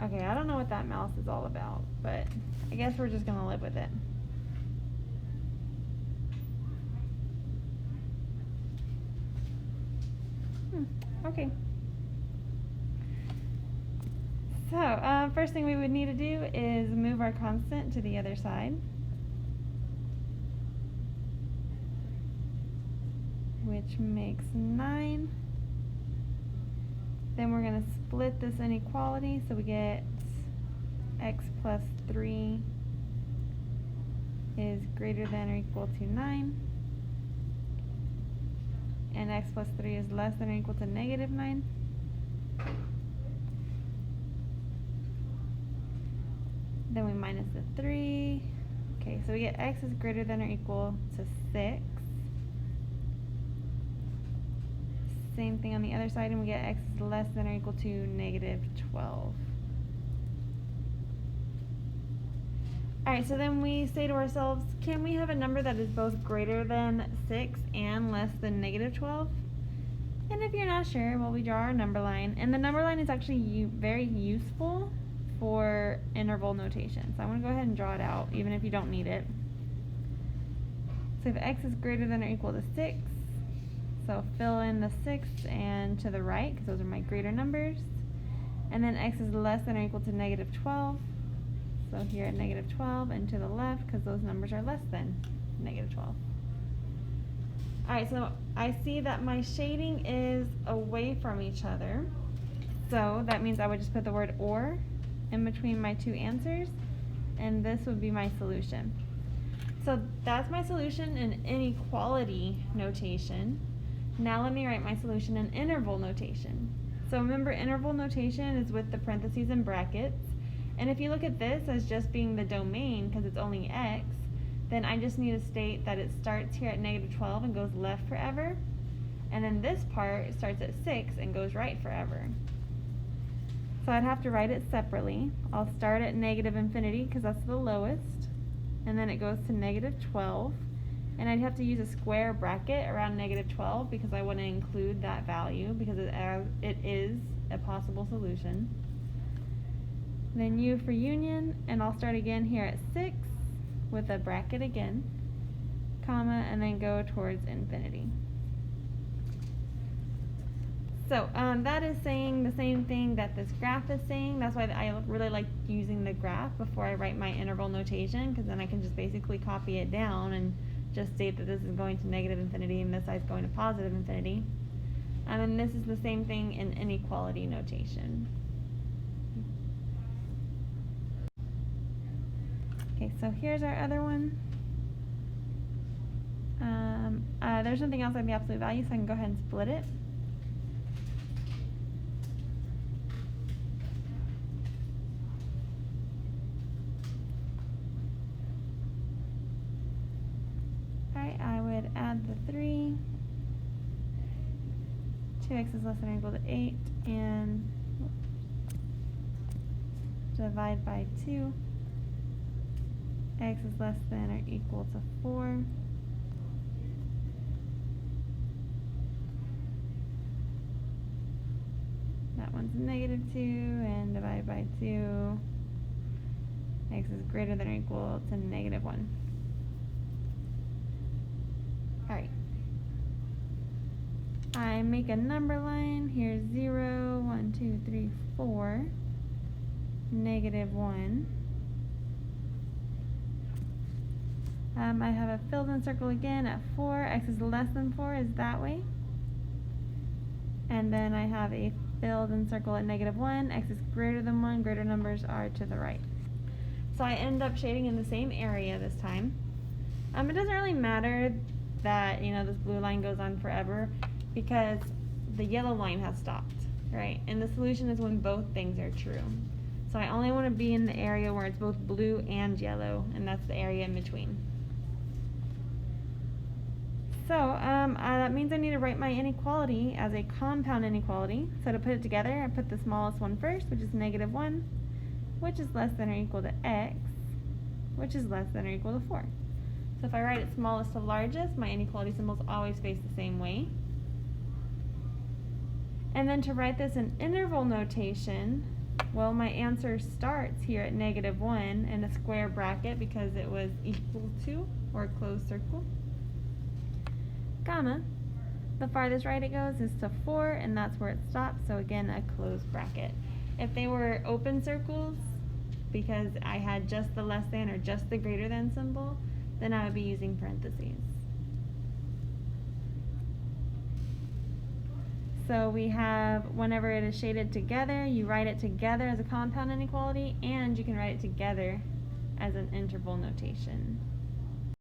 Okay, I don't know what that mouse is all about, but I guess we're just gonna live with it. Okay. So, first thing we would need to do is move our constant to the other side, which makes 9. Then we're going to split this inequality, so we get x plus 3 is greater than or equal to 9, and x plus 3 is less than or equal to negative 9. Then we minus the 3. Okay, so we get x is greater than or equal to 6. Same thing on the other side, and we get x is less than or equal to negative 12. Alright, so then we say to ourselves, can we have a number that is both greater than 6 and less than negative 12? And if you're not sure, well, we draw our number line, and the number line is actually very useful for interval notation. So I'm going to go ahead and draw it out, even if you don't need it. So if x is greater than or equal to 6, so fill in the 6 and to the right, because those are my greater numbers. And then x is less than or equal to negative 12. So here at negative 12 and to the left, because those numbers are less than negative 12. Alright, so I see that my shading is away from each other. So that means I would just put the word or in between my two answers, and this would be my solution. So that's my solution in inequality notation. Now let me write my solution in interval notation. So remember, interval notation is with the parentheses and brackets. And if you look at this as just being the domain, because it's only x, then I just need to state that it starts here at negative 12 and goes left forever. And then this part starts at 6 and goes right forever. So I'd have to write it separately. I'll start at negative infinity because that's the lowest. And then it goes to negative 12. And I'd have to use a square bracket around negative 12 because I want to include that value because it is a possible solution. Then U for union, and I'll start again here at 6 with a bracket again, comma, and then go towards infinity. So that is saying the same thing that this graph is saying. That's why I really like using the graph before I write my interval notation, because then I can just basically copy it down and just state that this is going to negative infinity and this side is going to positive infinity. And this is the same thing in inequality notation. Okay, so here's our other one. There's something else on the absolute value, so I can go ahead and split it. Alright, I would add the 3. 2x is less than or equal to 8, and divide by 2. X is less than or equal to 4. That one's negative 2, and divide by 2. X is greater than or equal to negative 1. Alright. I make a number line. Here's 0, 1, 2, 3, 4, negative 1. I have a filled in circle again at 4. X is less than 4 is that way. And then I have a filled in circle at negative 1. X is greater than 1. Greater numbers are to the right. So I end up shading in the same area this time. It doesn't really matter that, this blue line goes on forever because the yellow line has stopped, right? And the solution is when both things are true. So I only want to be in the area where it's both blue and yellow, and that's the area in between. So that means I need to write my inequality as a compound inequality. So to put it together, I put the smallest one first, which is negative 1, which is less than or equal to x, which is less than or equal to 4. So if I write it smallest to largest, my inequality symbols always face the same way. And then to write this in interval notation, Well, my answer starts here at -1 in a square bracket because it was equal to, or a closed circle, comma. The farthest right it goes is to 4, and that's where it stops, so again, a closed bracket. If they were open circles, because I had just the less than or just the greater than symbol, then I would be using parentheses. So we have, whenever it is shaded together, you write it together as a compound inequality, and you can write it together as an interval notation.